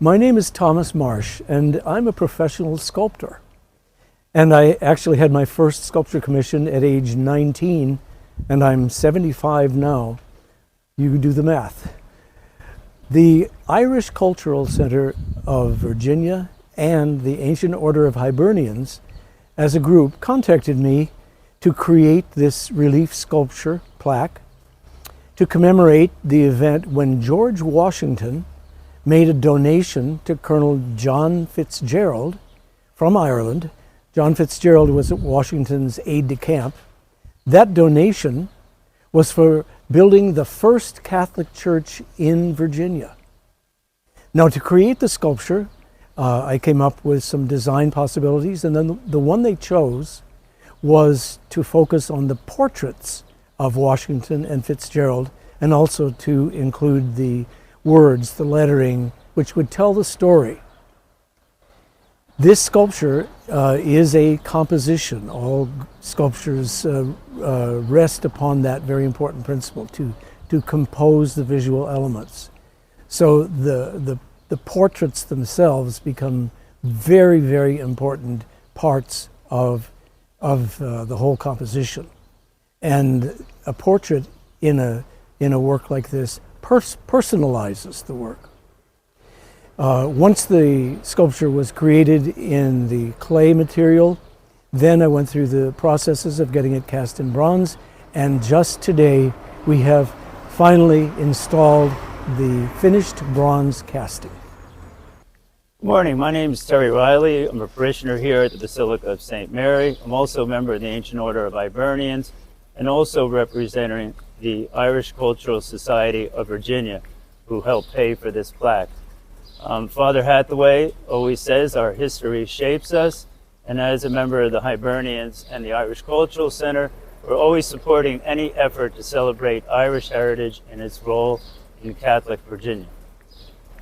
My name is Thomas Marsh, and I'm a professional sculptor. And I actually had my first sculpture commission at age 19, and I'm 75 now. You do the math. The Irish Cultural Center of Virginia and the Ancient Order of Hibernians, as a group, contacted me to create this relief sculpture plaque to commemorate the event when George Washington made a donation to Colonel John Fitzgerald from Ireland. John Fitzgerald was Washington's aide de camp. That donation was for building the first Catholic church in Virginia. Now, to create the sculpture, I came up with some design possibilities, and then the one they chose was to focus on the portraits of Washington and Fitzgerald, and also to include the words, the lettering, which would tell the story. This sculpture is a composition. All sculptures rest upon that very important principle, to compose the visual elements. So the portraits themselves become very, very important parts of the whole composition. And a portrait in a work like this personalizes the work. Once the sculpture was created in the clay material, then I went through the processes of getting it cast in bronze, and just today we have finally installed the finished bronze casting. Good morning, my name is Terry Riley. I'm a parishioner here at the Basilica of St. Mary. I'm also a member of the Ancient Order of Hibernians and also representing the Irish Cultural Society of Virginia, who helped pay for this plaque. Father Hathaway always says our history shapes us, and as a member of the Hibernians and the Irish Cultural Center, we're always supporting any effort to celebrate Irish heritage and its role in Catholic Virginia.